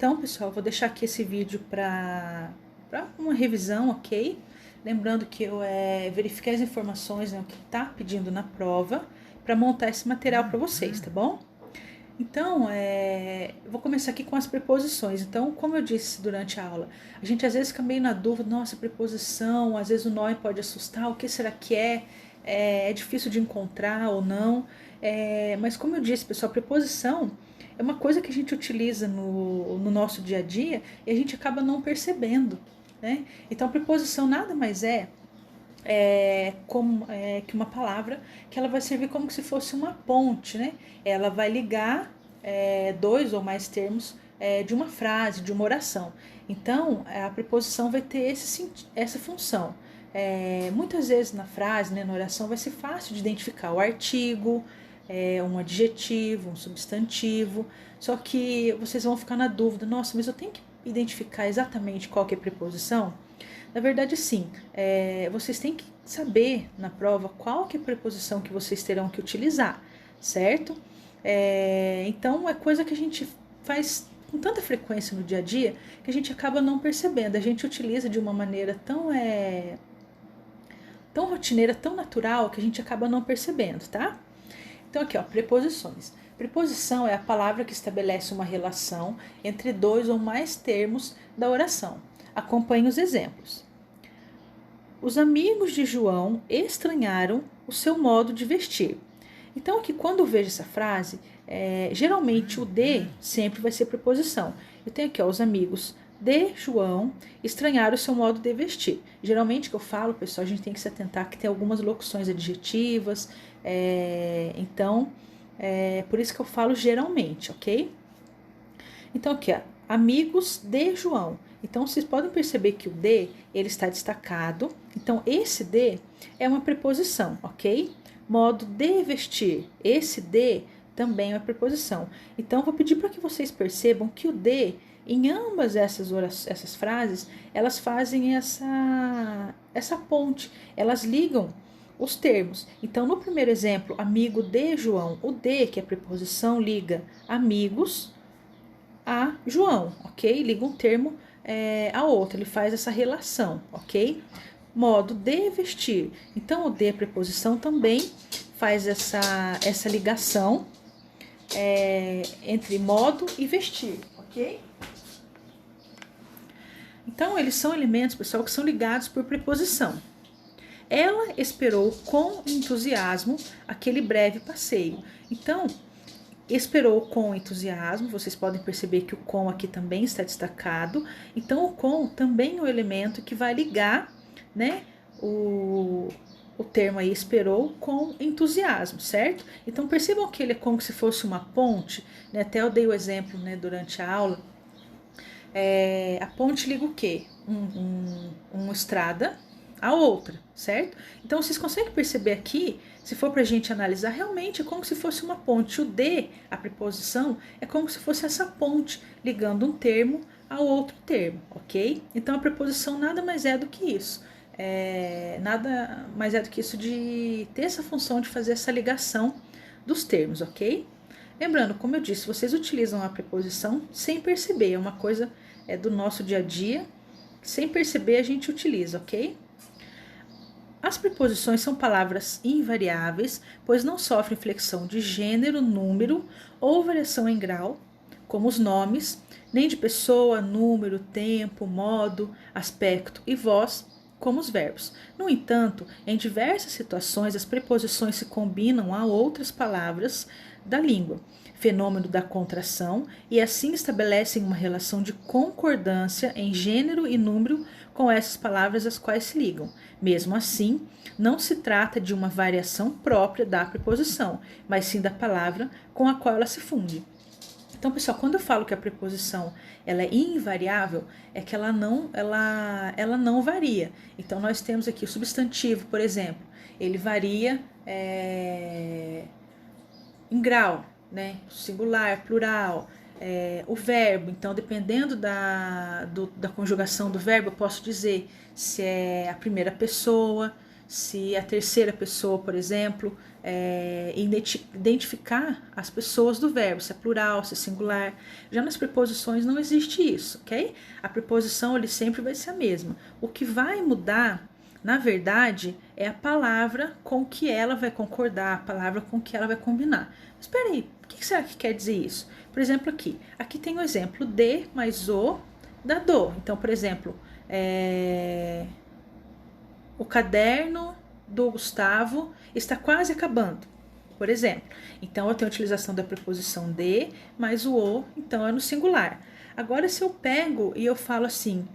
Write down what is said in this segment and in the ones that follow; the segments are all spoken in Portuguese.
Então, pessoal, eu vou deixar aqui esse vídeo para uma revisão, ok? Lembrando que eu verifiquei as informações, né, o que está pedindo na prova, para montar esse material para vocês, tá bom? Então, eu vou começar aqui com as preposições. Então, como eu disse durante a aula, a gente às vezes fica meio na dúvida, nossa, preposição, às vezes o nome pode assustar, o que será que é? É difícil de encontrar ou não. Mas como eu disse, pessoal, preposição é uma coisa que a gente utiliza no nosso dia a dia e a gente acaba não percebendo, né? Então, preposição nada mais que uma palavra que ela vai servir como se fosse uma ponte, né? Ela vai ligar dois ou mais termos de uma frase, de uma oração. Então, a preposição vai ter essa função. Muitas vezes na frase, né, na oração, vai ser fácil de identificar o artigo, um adjetivo, um substantivo, só que vocês vão ficar na dúvida, nossa, mas eu tenho que identificar exatamente qual que é a preposição? Na verdade, sim. Vocês têm que saber na prova qual que é a preposição que vocês terão que utilizar, certo? Então, é coisa que a gente faz com tanta frequência no dia a dia que a gente acaba não percebendo. A gente utiliza de uma maneira tão rotineira, tão natural, que a gente acaba não percebendo, tá? Então, aqui, ó, preposições. Preposição é a palavra que estabelece uma relação entre dois ou mais termos da oração. Acompanhe os exemplos. Os amigos de João estranharam o seu modo de vestir. Então, aqui, quando eu vejo essa frase, geralmente o de sempre vai ser preposição. Eu tenho aqui, ó, os amigos de João estranharam o seu modo de vestir. Geralmente, que eu falo, pessoal, a gente tem que se atentar que tem algumas locuções adjetivas. Então, por isso que eu falo geralmente, ok? Então, aqui, ó, amigos de João. Então, vocês podem perceber que o de, ele está destacado. Então, esse de é uma preposição, ok? Modo de vestir. Esse de também é uma preposição. Então, vou pedir para que vocês percebam que o de, em ambas essas frases, elas fazem essa ponte. Elas ligam os termos. Então, no primeiro exemplo, amigo de João, o de, que é preposição, liga amigos a João, ok? Liga um termo a outro, ele faz essa relação, ok? Modo de vestir. Então, o de, a preposição, também faz essa ligação entre modo e vestir, ok? Então, eles são elementos, pessoal, que são ligados por preposição. Ela esperou com entusiasmo aquele breve passeio. Então, esperou com entusiasmo, vocês podem perceber que o com aqui também está destacado. Então, o com também é o elemento que vai ligar, né, o termo aí esperou com entusiasmo, certo? Então, percebam que ele é como se fosse uma ponte, né? Até eu dei o exemplo, né, durante a aula. A ponte liga o quê? Uma estrada a outra, certo? Então, vocês conseguem perceber aqui, se for para a gente analisar, realmente é como se fosse uma ponte. O de, a preposição, é como se fosse essa ponte ligando um termo ao outro termo, ok? Então, a preposição nada mais é do que isso. Nada mais é do que isso de ter essa função de fazer essa ligação dos termos, ok? Lembrando, como eu disse, vocês utilizam a preposição sem perceber, é uma coisa do nosso dia a dia, sem perceber a gente utiliza, ok? As preposições são palavras invariáveis, pois não sofrem flexão de gênero, número ou variação em grau, como os nomes, nem de pessoa, número, tempo, modo, aspecto e voz, como os verbos. No entanto, em diversas situações, as preposições se combinam a outras palavras da língua, fenômeno da contração, e assim estabelecem uma relação de concordância em gênero e número com essas palavras às quais se ligam. Mesmo assim, não se trata de uma variação própria da preposição, mas sim da palavra com a qual ela se funde. Então, pessoal, quando eu falo que a preposição ela é invariável, é que ela não varia. Então, nós temos aqui o substantivo, por exemplo, ele varia em grau, né? Singular, plural. O verbo, então, dependendo da conjugação do verbo, eu posso dizer se é a primeira pessoa, se a terceira pessoa, por exemplo, identificar as pessoas do verbo, se é plural, se é singular. Já nas preposições não existe isso, ok? A preposição ele sempre vai ser a mesma. O que vai mudar, na verdade, é a palavra com que ela vai concordar, a palavra com que ela vai combinar. Mas espera aí, o que será que quer dizer isso? Por exemplo, aqui tem o exemplo de mais o da do. Então, por exemplo, o caderno do Gustavo está quase acabando, por exemplo. Então, eu tenho a utilização da preposição de mais o, então é no singular. Agora, se eu pego e eu falo assim,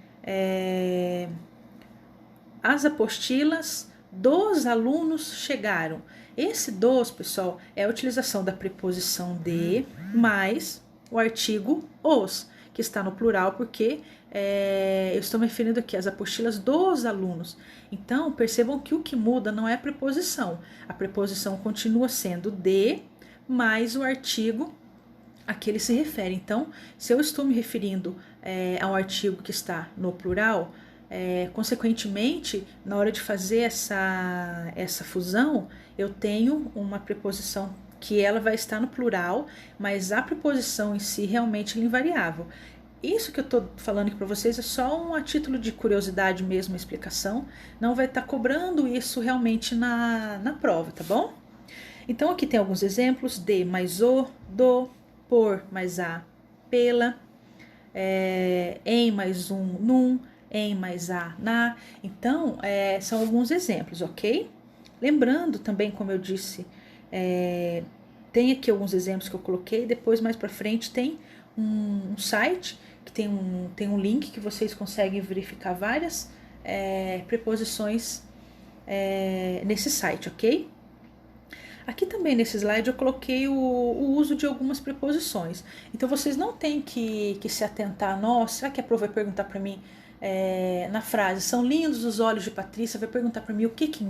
as apostilas dos alunos chegaram. Esse dos, pessoal, é a utilização da preposição de mais o artigo os, que está no plural, porque eu estou me referindo aqui às apostilas dos alunos. Então, percebam que o que muda não é a preposição. A preposição continua sendo de mais o artigo a que ele se refere. Então, se eu estou me referindo a um artigo que está no plural, consequentemente, na hora de fazer essa fusão, eu tenho uma preposição que ela vai estar no plural, mas a preposição em si realmente é invariável. Isso que eu estou falando aqui para vocês é só a título de curiosidade mesmo, a explicação. Não vai estar cobrando isso realmente na prova, tá bom? Então aqui tem alguns exemplos: de mais o, do, por mais a, pela, em mais um, num, em mais a, na. Então, são alguns exemplos, ok? Lembrando também, como eu disse, tem aqui alguns exemplos que eu coloquei. Depois, mais para frente, tem um site que tem um link que vocês conseguem verificar várias preposições nesse site, ok? Aqui também nesse slide eu coloquei o uso de algumas preposições. Então vocês não têm que se atentar, nossa, será que a prova vai perguntar para mim na frase, são lindos os olhos de Patrícia, vai perguntar para mim o que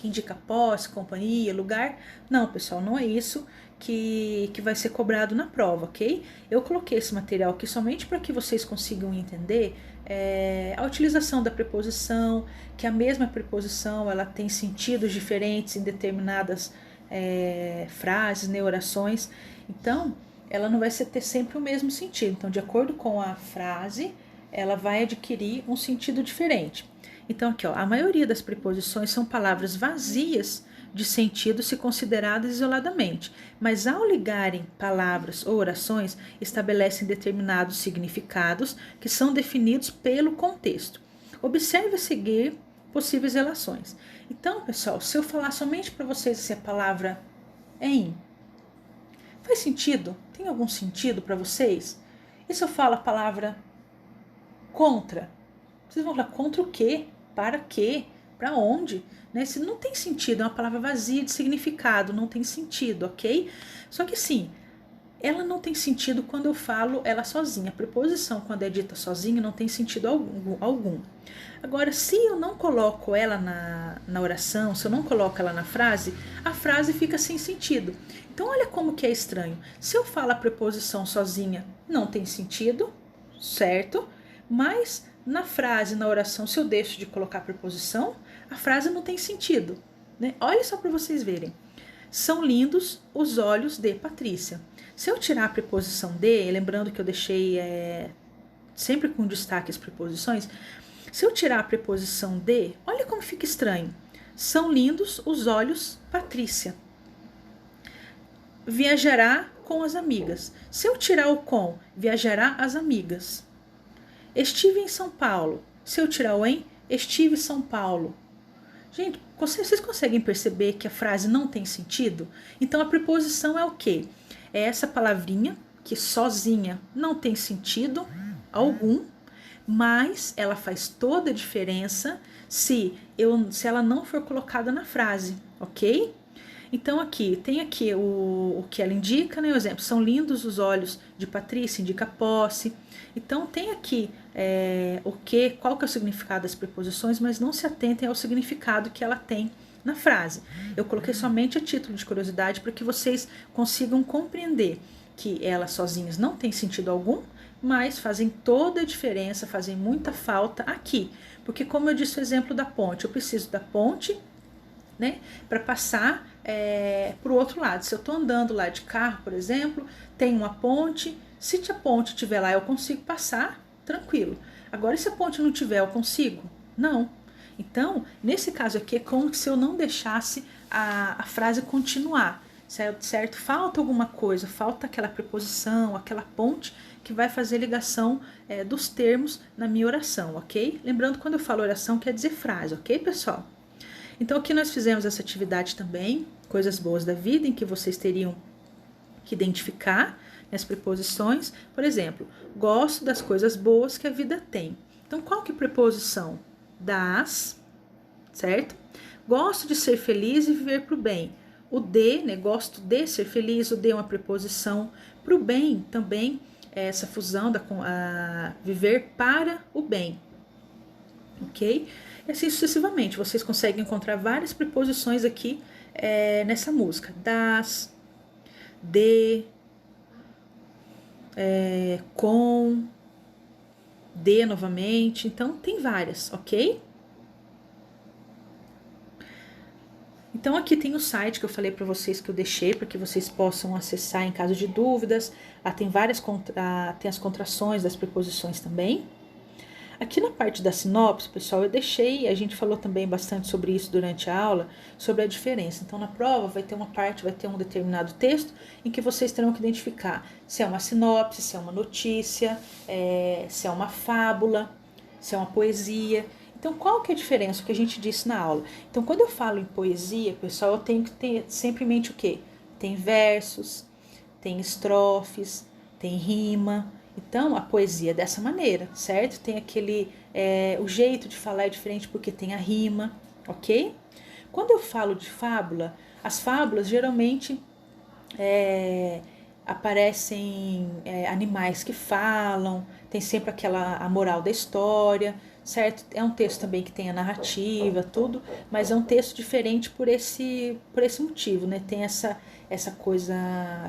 indica posse, companhia, lugar? Não, pessoal, não é isso que vai ser cobrado na prova, ok? Eu coloquei esse material aqui somente para que vocês consigam entender a utilização da preposição, que a mesma preposição ela tem sentidos diferentes em determinadas frases, orações. Então, ela não vai ter sempre o mesmo sentido. Então, de acordo com a frase, ela vai adquirir um sentido diferente. Então, aqui, a maioria das preposições são palavras vazias de sentido se consideradas isoladamente, mas ao ligarem palavras ou orações, estabelecem determinados significados que são definidos pelo contexto. Observe a seguir possíveis relações. Então, pessoal, se eu falar somente para vocês essa palavra em, faz sentido? Tem algum sentido para vocês? E se eu falo a palavra contra? Vocês vão falar contra o quê? Para quê? Para onde? Né? Se não tem sentido, é uma palavra vazia de significado, não tem sentido, ok? Só que sim, ela não tem sentido quando eu falo ela sozinha. A preposição, quando é dita sozinha, não tem sentido algum. Agora, se eu não coloco ela na oração, se eu não coloco ela na frase, a frase fica sem sentido. Então, olha como que é estranho. Se eu falo a preposição sozinha, não tem sentido, certo? Mas na frase, na oração, se eu deixo de colocar a preposição, a frase não tem sentido, né? Olha só para vocês verem. São lindos os olhos de Patrícia. Se eu tirar a preposição de, lembrando que eu deixei sempre com destaque as preposições, se eu tirar a preposição de, olha como fica estranho. São lindos os olhos Patrícia. Viajará com as amigas. Se eu tirar o com, viajará as amigas. Estive em São Paulo. Se eu tirar o em, estive em São Paulo. Gente, vocês conseguem perceber que a frase não tem sentido? Então a preposição é o quê? É essa palavrinha que sozinha não tem sentido algum, mas ela faz toda a diferença se ela não for colocada na frase, ok? Então aqui, tem aqui o que ela indica, né? O exemplo, são lindos os olhos de Patrícia, indica posse. Então tem aqui qual que é o significado das preposições, mas não se atentem ao significado que ela tem na frase. Eu coloquei somente a título de curiosidade para que vocês consigam compreender que elas sozinhas não têm sentido algum, mas fazem toda a diferença, fazem muita falta aqui. Porque como eu disse o exemplo da ponte, eu preciso da ponte né? Para passar para o outro lado. Se eu estou andando lá de carro, por exemplo, tem uma ponte. Se a ponte estiver lá, eu consigo passar tranquilo. Agora, se a ponte não tiver, eu consigo? Não. Então, nesse caso aqui, é como se eu não deixasse a frase continuar, certo? Falta alguma coisa, falta aquela preposição, aquela ponte que vai fazer ligação dos termos na minha oração, ok? Lembrando, quando eu falo oração, quer dizer frase, ok, pessoal? Então, aqui nós fizemos essa atividade também, coisas boas da vida, em que vocês teriam que identificar as preposições. Por exemplo, gosto das coisas boas que a vida tem. Então, qual que é a preposição? Das, certo? Gosto de ser feliz e viver para o bem. O de, né? Gosto de ser feliz, o de é uma preposição. Para o bem também é essa fusão a viver para o bem, ok? E assim sucessivamente, vocês conseguem encontrar várias preposições aqui nessa música. Das, de, com, de novamente. Então, tem várias, ok? Então, aqui tem o site que eu falei para vocês, que eu deixei para que vocês possam acessar em caso de dúvidas. Tem várias tem as contrações das preposições também. Aqui na parte da sinopse, pessoal, eu deixei, a gente falou também bastante sobre isso durante a aula, sobre a diferença. Então, na prova vai ter uma parte, vai ter um determinado texto em que vocês terão que identificar se é uma sinopse, se é uma notícia, se é uma fábula, se é uma poesia. Então, qual que é a diferença que a gente disse na aula? Então, quando eu falo em poesia, pessoal, eu tenho que ter sempre em mente o quê? Tem versos, tem estrofes, tem rima. Então, a poesia é dessa maneira, certo? Tem aquele... o jeito de falar é diferente porque tem a rima, ok? Quando eu falo de fábula, as fábulas geralmente aparecem animais que falam, tem sempre a moral da história, certo? É um texto também que tem a narrativa, tudo, mas é um texto diferente por esse motivo, né? Tem essa coisa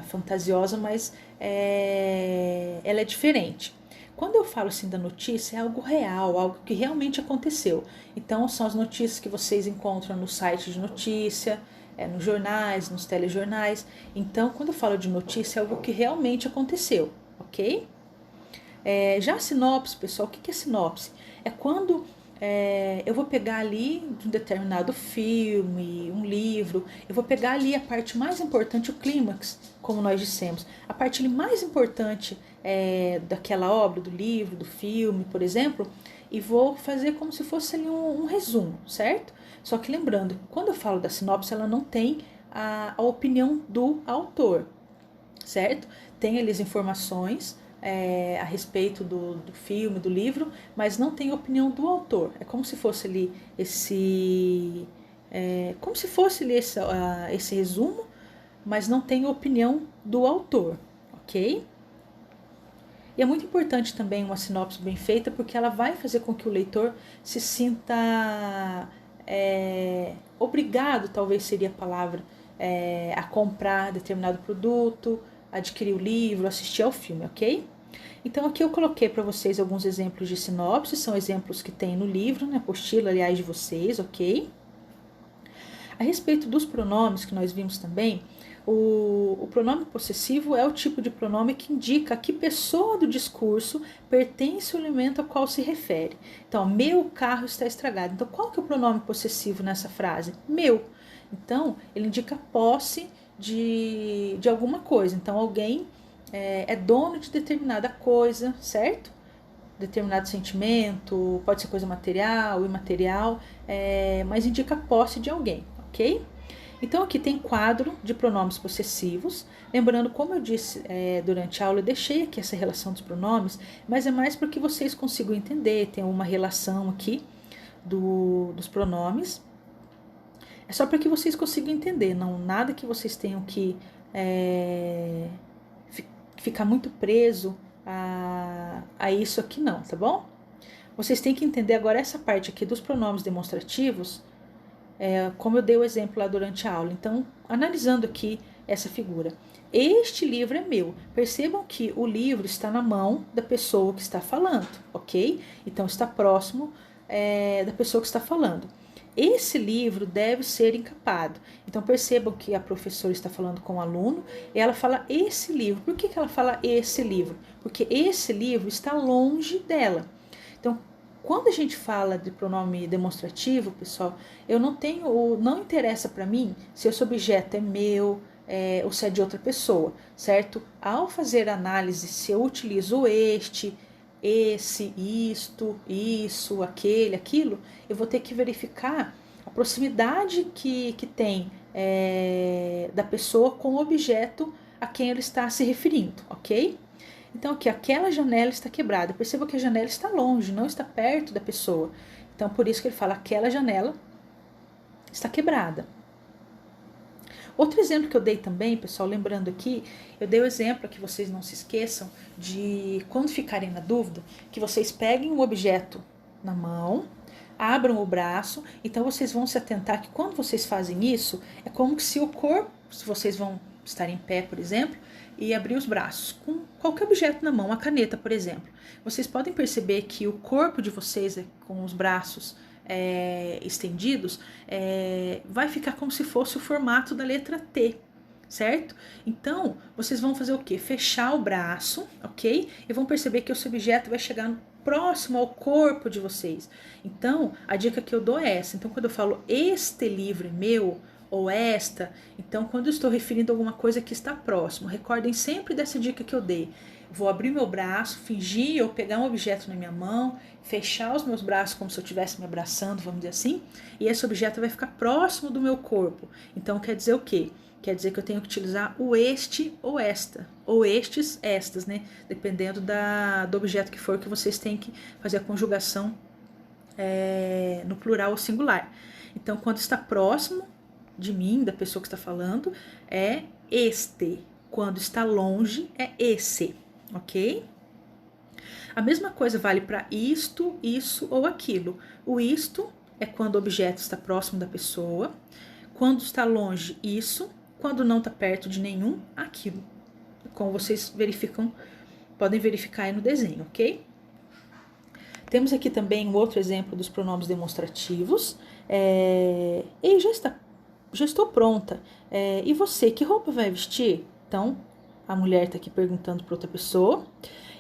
fantasiosa, mas ela é diferente. Quando eu falo assim da notícia, é algo real, algo que realmente aconteceu. Então, são as notícias que vocês encontram no site de notícia, nos jornais, nos telejornais. Então, quando eu falo de notícia, é algo que realmente aconteceu, ok? Já a sinopse, pessoal, o que é sinopse? É quando eu vou pegar ali de um determinado filme, um livro, eu vou pegar ali a parte mais importante, o clímax, como nós dissemos, a parte ali mais importante daquela obra, do livro, do filme, por exemplo, e vou fazer como se fosse ali um resumo, certo? Só que lembrando, quando eu falo da sinopse, ela não tem a opinião do autor, certo? Tem ali as informações a respeito do filme, do livro, mas não tem a opinião do autor. É como se fosse ali esse resumo, mas não tem a opinião do autor, ok? E é muito importante também uma sinopse bem feita, porque ela vai fazer com que o leitor se sinta obrigado, talvez seria a palavra, a comprar determinado produto, adquirir o livro, assistir ao filme, ok? Então aqui eu coloquei para vocês alguns exemplos de sinopse, são exemplos que tem no livro, na apostila, aliás, de vocês, ok? A respeito dos pronomes que nós vimos também, o pronome possessivo é o tipo de pronome que indica a que pessoa do discurso pertence o elemento ao qual se refere. Então, meu carro está estragado. Então, qual que é o pronome possessivo nessa frase? Meu. Então, ele indica posse de alguma coisa. Então, alguém é dono de determinada coisa, certo? Determinado sentimento, pode ser coisa material, imaterial, mas indica a posse de alguém, ok? Então aqui tem quadro de pronomes possessivos. Lembrando, como eu disse durante a aula, eu deixei aqui essa relação dos pronomes, mas é mais para que vocês consigam entender, tem uma relação aqui dos pronomes. É só para que vocês consigam entender, não nada que vocês tenham que ficar muito preso a isso aqui não, tá bom? Vocês têm que entender agora essa parte aqui dos pronomes demonstrativos, como eu dei o exemplo lá durante a aula. Então, analisando aqui essa figura. Este livro é meu. Percebam que o livro está na mão da pessoa que está falando, ok? Então, está próximo da pessoa que está falando. esse livro deve ser encapado. Então percebam que a professora está falando com o aluno e ela fala esse livro. Por que ela fala esse livro? Porque esse livro está longe dela. Então, quando a gente fala de pronome demonstrativo, pessoal, não interessa para mim se esse objeto é meu, ou se é de outra pessoa, certo? Ao fazer análise, se eu utilizo este, esse, isto, isso, aquele, aquilo, eu vou ter que verificar a proximidade que tem da pessoa com o objeto a quem ele está se referindo, ok? Então aqui, aquela janela está quebrada. Perceba que a janela está longe, não está perto da pessoa. Então por isso que ele fala aquela janela está quebrada. Outro exemplo que eu dei também, pessoal, lembrando aqui, eu dei o exemplo para que vocês não se esqueçam de, quando ficarem na dúvida, que vocês peguem um objeto na mão, abram o braço, então vocês vão se atentar que quando vocês fazem isso, é como se o corpo, se vocês vão estar em pé, por exemplo, e abrir os braços com qualquer objeto na mão, uma caneta, por exemplo. Vocês podem perceber que o corpo de vocês, com os braços estendidos, vai ficar como se fosse o formato da letra T, certo? Então, vocês vão fazer o quê? Fechar o braço, ok? E vão perceber que esse objeto vai chegar próximo ao corpo de vocês. Então, a dica que eu dou é essa. Então, quando eu falo este livro é meu, ou esta, então quando eu estou referindo a alguma coisa que está próximo, recordem sempre dessa dica que eu dei. Vou abrir meu braço, fingir ou pegar um objeto na minha mão, fechar os meus braços como se eu estivesse me abraçando, vamos dizer assim, e esse objeto vai ficar próximo do meu corpo. Então quer dizer o quê? Quer dizer que eu tenho que utilizar o este ou esta, ou estes, estas, né? Dependendo do objeto que for, que vocês têm que fazer a conjugação no plural ou singular. Então quando está próximo de mim, da pessoa que está falando, é este. Quando está longe, é esse, ok? A mesma coisa vale para isto, isso ou aquilo. O isto é quando o objeto está próximo da pessoa. Quando está longe, isso. Quando não está perto de nenhum, aquilo. Como vocês verificam, podem verificar aí no desenho, ok? Temos aqui também um outro exemplo dos pronomes demonstrativos. E já estou pronta. E você, que roupa vai vestir? Então, a mulher está aqui perguntando para outra pessoa.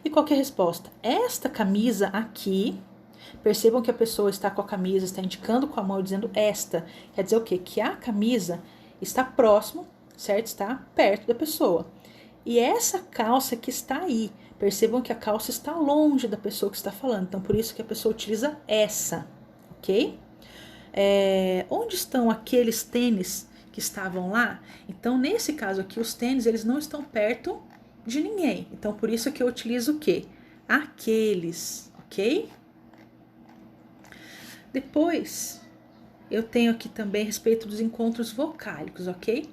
E qual que é a resposta? Esta camisa aqui, percebam que a pessoa está com a camisa, está indicando com a mão, dizendo esta. Quer dizer o quê? Que a camisa está próximo, certo? Está perto da pessoa. E essa calça que está aí, percebam que a calça está longe da pessoa que está falando. Então, por isso que a pessoa utiliza essa, ok? Onde estão aqueles tênis que estavam lá? Então, nesse caso aqui, os tênis, eles não estão perto de ninguém. Então, por isso que eu utilizo o quê? Aqueles, ok? Depois, eu tenho aqui também a respeito dos encontros vocálicos, ok?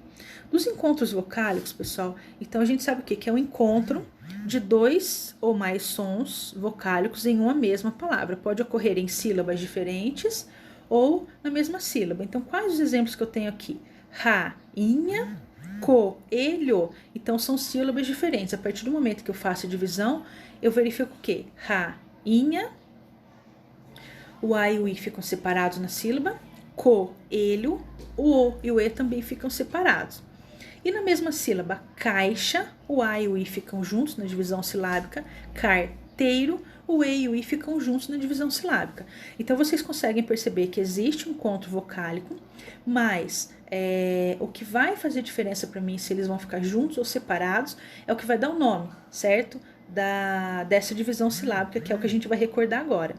Dos encontros vocálicos, pessoal, então a gente sabe o quê? Que é um encontro de 2 ou mais sons vocálicos em uma mesma palavra. Pode ocorrer em sílabas diferentes ou na mesma sílaba. Então, quais os exemplos que eu tenho aqui? Rainha, coelho. Então, são sílabas diferentes. A partir do momento que eu faço a divisão, eu verifico o quê? Rainha, o A e o I ficam separados na sílaba. Coelho, o O e o E também ficam separados. E na mesma sílaba, caixa, o A e o I ficam juntos na divisão silábica. Carteiro, o E e o I ficam juntos na divisão silábica. Então, vocês conseguem perceber que existe um encontro vocálico, mas o que vai fazer diferença para mim se eles vão ficar juntos ou separados é o que vai dar o nome, certo? Dessa divisão silábica, que é o que a gente vai recordar agora.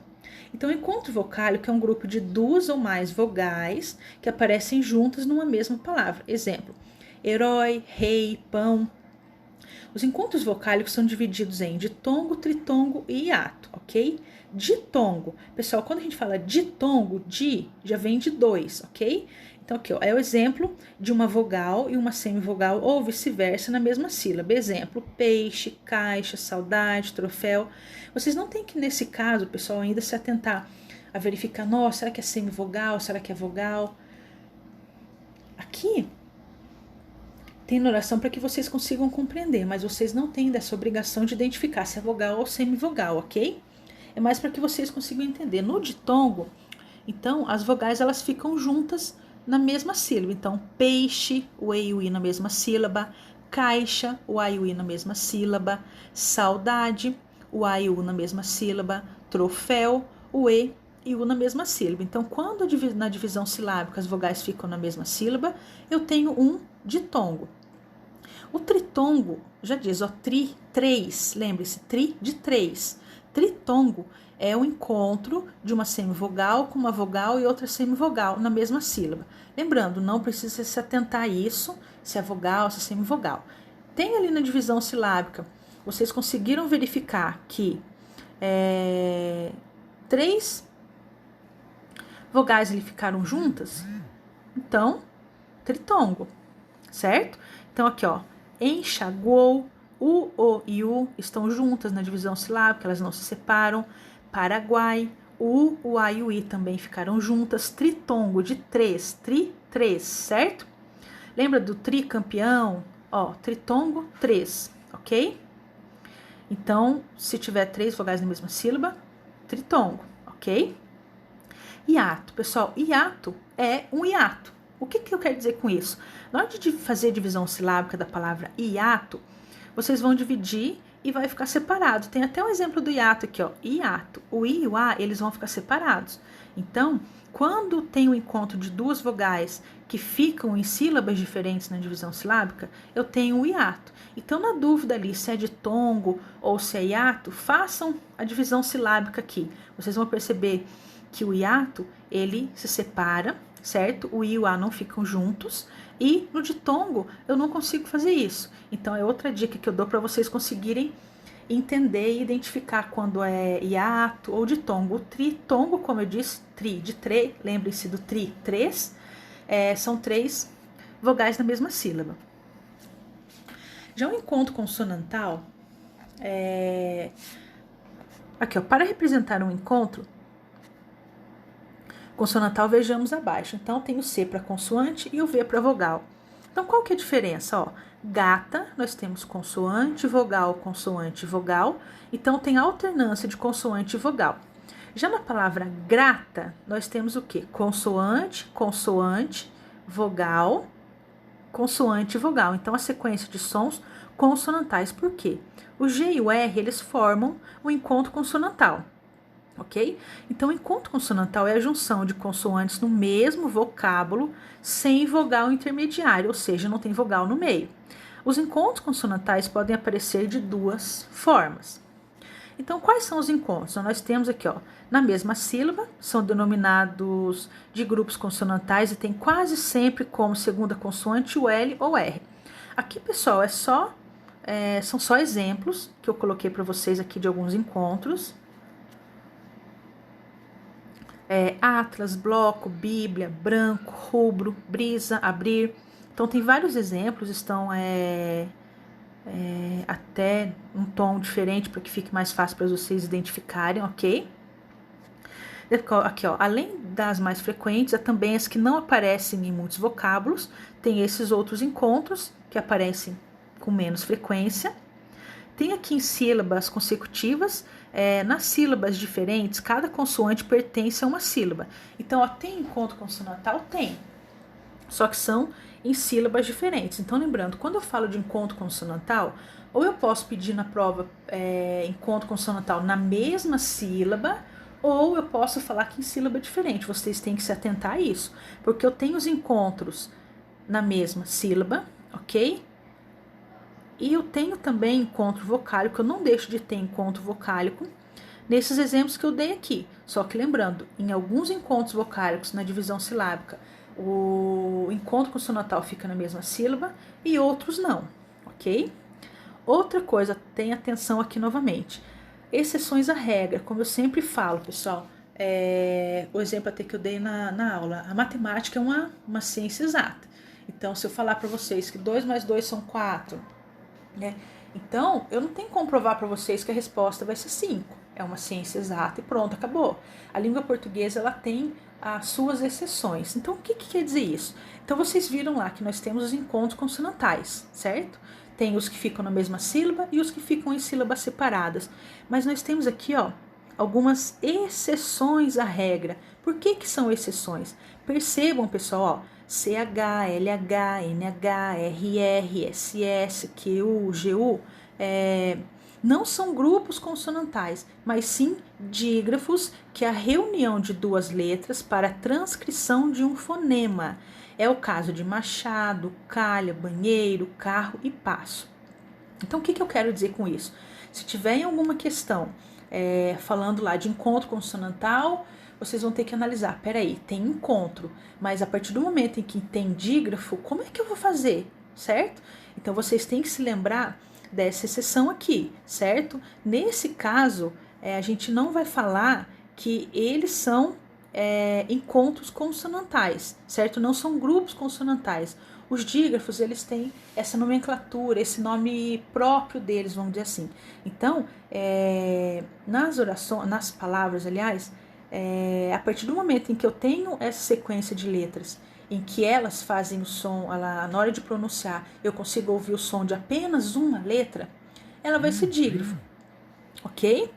Então, o encontro vocálico é um grupo de 2 ou mais vogais que aparecem juntas numa mesma palavra. Exemplo, herói, rei, pão. Os encontros vocálicos são divididos em ditongo, tritongo e hiato, ok? Ditongo. Pessoal, quando a gente fala ditongo, di já vem de 2, ok? Então, aqui ó, é o exemplo de uma vogal e uma semivogal ou vice-versa na mesma sílaba. Exemplo, peixe, caixa, saudade, troféu. Vocês não têm que, nesse caso, pessoal, ainda se atentar a verificar, nossa, será que é semivogal, será que é vogal? Aqui tem oração para que vocês consigam compreender, mas vocês não têm dessa obrigação de identificar se é vogal ou semivogal, ok? É mais para que vocês consigam entender. No ditongo, Então, as vogais elas ficam juntas na mesma sílaba. Então, peixe, o E e o I na mesma sílaba. Caixa, o A e o I na mesma sílaba. Saudade, o A e o U na mesma sílaba. Troféu, o E e o U na mesma sílaba. Então, quando na divisão silábica as vogais ficam na mesma sílaba, eu tenho um ditongo. O tritongo, já diz, ó, três, lembre-se, tri de três. Tritongo é o encontro de uma semivogal com uma vogal e outra semivogal na mesma sílaba. Lembrando, não precisa se atentar a isso, se é vogal, se é semivogal. Tem ali na divisão silábica, vocês conseguiram verificar que três vogais ali ficaram juntas? Então, tritongo, certo? Então, aqui, ó, enxaguou, o e u estão juntas na divisão silábica, elas não se separam. Paraguai, o a e o i também ficaram juntas. Tritongo de três, três, certo? Lembra do tricampeão? Ó, tritongo, três, ok? Então, se tiver três vogais na mesma sílaba, tritongo, ok? Hiato, pessoal, hiato é um hiato. O que eu quero dizer com isso? Na hora de fazer a divisão silábica da palavra hiato, vocês vão dividir e vai ficar separado. Tem até um exemplo do hiato aqui, ó. Hiato. O I e o A, eles vão ficar separados. Então, quando tem o encontro de duas vogais que ficam em sílabas diferentes na divisão silábica, eu tenho o hiato. Então, na dúvida ali se é ditongo ou se é hiato, façam a divisão silábica aqui. Vocês vão perceber que o hiato, ele se separa, certo? O I e o A não ficam juntos. E no ditongo, eu não consigo fazer isso. Então, é outra dica que eu dou para vocês conseguirem entender e identificar quando é hiato ou ditongo. O tritongo, como eu disse, lembrem-se do três, são três vogais na mesma sílaba. Já o encontro consonantal, aqui, ó, para representar um encontro consonantal, vejamos abaixo. Então, tem o C para consoante e o V para vogal. Então, qual que é a diferença? Ó, gata, nós temos consoante, vogal, consoante, vogal. Então, tem alternância de consoante e vogal. Já na palavra grata, nós temos o quê? Consoante, consoante, vogal, consoante e vogal. Então, a sequência de sons consonantais. Por quê? O G e o R, eles formam o encontro consonantal. Ok? Então, o encontro consonantal é a junção de consoantes no mesmo vocábulo sem vogal intermediário, ou seja, não tem vogal no meio. Os encontros consonantais podem aparecer de duas formas. Então, quais são os encontros? Então, nós temos aqui, ó, na mesma sílaba, são denominados de grupos consonantais e tem quase sempre como segunda consoante o L ou R. Aqui, pessoal, são só exemplos que eu coloquei para vocês aqui de alguns encontros. Atlas, bloco, bíblia, branco, rubro, brisa, abrir. Então, tem vários exemplos, estão até um tom diferente para que fique mais fácil para vocês identificarem, ok? Aqui, ó, além das mais frequentes, há também as que não aparecem em muitos vocábulos, tem esses outros encontros que aparecem com menos frequência. Tem aqui em sílabas consecutivas, nas sílabas diferentes, cada consoante pertence a uma sílaba. Então, ó, tem encontro consonantal? Tem. Só que são em sílabas diferentes. Então, lembrando, quando eu falo de encontro consonantal, ou eu posso pedir na prova encontro consonantal na mesma sílaba, ou eu posso falar que em sílaba diferente. Vocês têm que se atentar a isso, porque eu tenho os encontros na mesma sílaba, ok? E eu tenho também encontro vocálico, eu não deixo de ter encontro vocálico nesses exemplos que eu dei aqui. Só que lembrando, em alguns encontros vocálicos na divisão silábica, o encontro consonantal fica na mesma sílaba e outros não, ok? Outra coisa, tenha atenção aqui novamente. Exceções à regra, como eu sempre falo, pessoal, o exemplo até que eu dei na aula, a matemática é uma ciência exata. Então, se eu falar para vocês que 2 mais 2 são 4, né? Então, eu não tenho como provar para vocês que a resposta vai ser 5. É uma ciência exata e pronto, acabou. A língua portuguesa, ela tem as suas exceções. Então, o que quer dizer isso? Então, vocês viram lá que nós temos os encontros consonantais, certo? Tem os que ficam na mesma sílaba e os que ficam em sílabas separadas. Mas nós temos aqui, ó, algumas exceções à regra. Por que que são exceções? Percebam, pessoal, ó, CH, LH, NH, RR, SS, QU, GU, não são grupos consonantais, mas sim dígrafos, que é a reunião de duas letras para a transcrição de um fonema. É o caso de machado, calha, banheiro, carro e passo. Então, o que eu quero dizer com isso? Se tiver alguma questão falando lá de encontro consonantal, vocês vão ter que analisar. Peraí, tem encontro, mas a partir do momento em que tem dígrafo, como é que eu vou fazer? Certo? Então, vocês têm que se lembrar dessa exceção aqui, certo? Nesse caso, a gente não vai falar que eles são encontros consonantais, certo? Não são grupos consonantais. Os dígrafos, eles têm essa nomenclatura, esse nome próprio deles, vamos dizer assim. Então, nas orações, nas palavras, aliás, a partir do momento em que eu tenho essa sequência de letras, em que elas fazem o som, na hora de pronunciar, eu consigo ouvir o som de apenas uma letra, ela vai ser dígrafo, ok?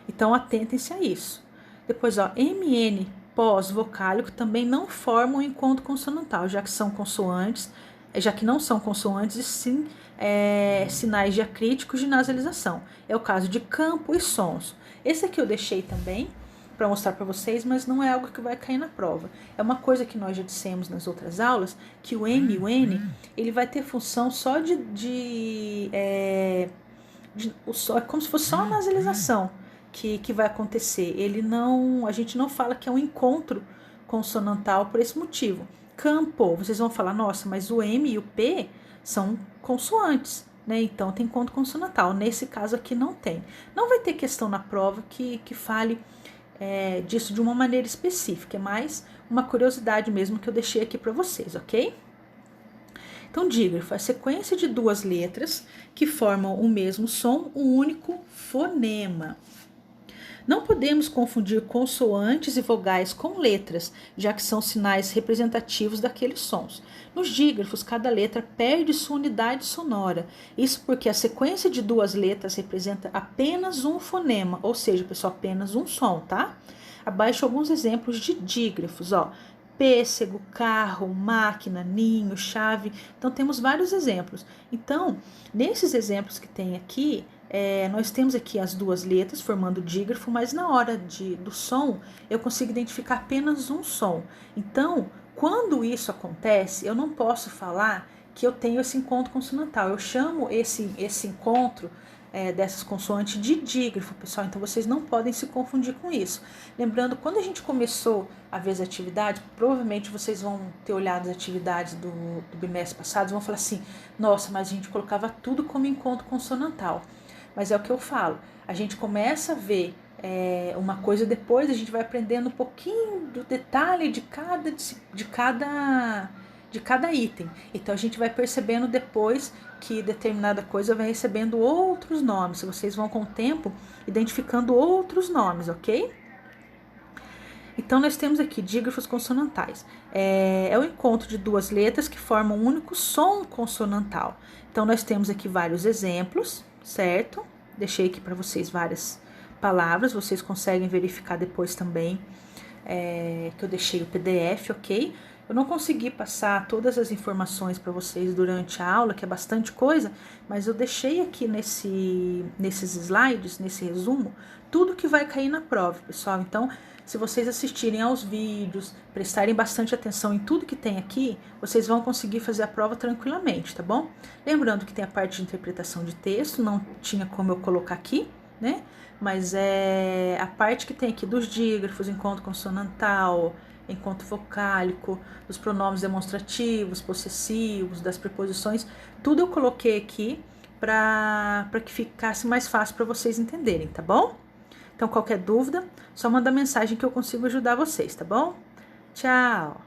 Então, atentem-se a isso. Depois, ó, MN pós-vocálico também não formam um encontro consonantal, já que não são consoantes, e sim sinais diacríticos de nasalização. É o caso de campo e sons. Esse aqui eu deixei também para mostrar para vocês, mas não é algo que vai cair na prova. É uma coisa que nós já dissemos nas outras aulas, que o M e o N, ele vai ter função só é como se fosse só a nasalização que vai acontecer. A gente não fala que é um encontro consonantal por esse motivo. Campo, vocês vão falar, nossa, mas o M e o P são consoantes, né? Então tem encontro consonantal. Nesse caso aqui não tem. Não vai ter questão na prova que fale disso de uma maneira específica, é mais uma curiosidade mesmo que eu deixei aqui para vocês, ok? Então, dígrafo é a sequência de duas letras que formam o mesmo som, um único fonema. Não podemos confundir consoantes e vogais com letras, já que são sinais representativos daqueles sons. Nos dígrafos, cada letra perde sua unidade sonora. Isso porque a sequência de duas letras representa apenas um fonema, ou seja, pessoal, apenas um som, tá? Abaixo alguns exemplos de dígrafos, ó. Pêssego, carro, máquina, ninho, chave. Então, temos vários exemplos. Então, nesses exemplos que tem aqui, nós temos aqui as duas letras formando dígrafo, mas na hora do som, eu consigo identificar apenas um som. Então, quando isso acontece, eu não posso falar que eu tenho esse encontro consonantal. Eu chamo esse encontro dessas consoantes de dígrafo, pessoal. Então, vocês não podem se confundir com isso. Lembrando, quando a gente começou a ver as atividades, provavelmente vocês vão ter olhado as atividades do bimestre passado e vão falar assim, nossa, mas a gente colocava tudo como encontro consonantal. Mas é o que eu falo, a gente começa a ver uma coisa, depois a gente vai aprendendo um pouquinho do detalhe de cada item. Então a gente vai percebendo depois que determinada coisa vai recebendo outros nomes. Vocês vão com o tempo identificando outros nomes, ok? Então nós temos aqui dígrafos consonantais. É o encontro de duas letras que formam um único som consonantal. Então nós temos aqui vários exemplos, certo? Deixei aqui para vocês várias palavras, vocês conseguem verificar depois também, que eu deixei o PDF, ok? Eu não consegui passar todas as informações para vocês durante a aula, que é bastante coisa, mas eu deixei aqui nesses slides, nesse resumo, tudo que vai cair na prova, pessoal. Então, se vocês assistirem aos vídeos, prestarem bastante atenção em tudo que tem aqui, vocês vão conseguir fazer a prova tranquilamente, tá bom? Lembrando que tem a parte de interpretação de texto, não tinha como eu colocar aqui, né? Mas a parte que tem aqui dos dígrafos, encontro consonantal, encontro vocálico, dos pronomes demonstrativos, possessivos, das preposições, tudo eu coloquei aqui para que ficasse mais fácil para vocês entenderem, tá bom? Então, qualquer dúvida, só manda mensagem que eu consigo ajudar vocês, tá bom? Tchau!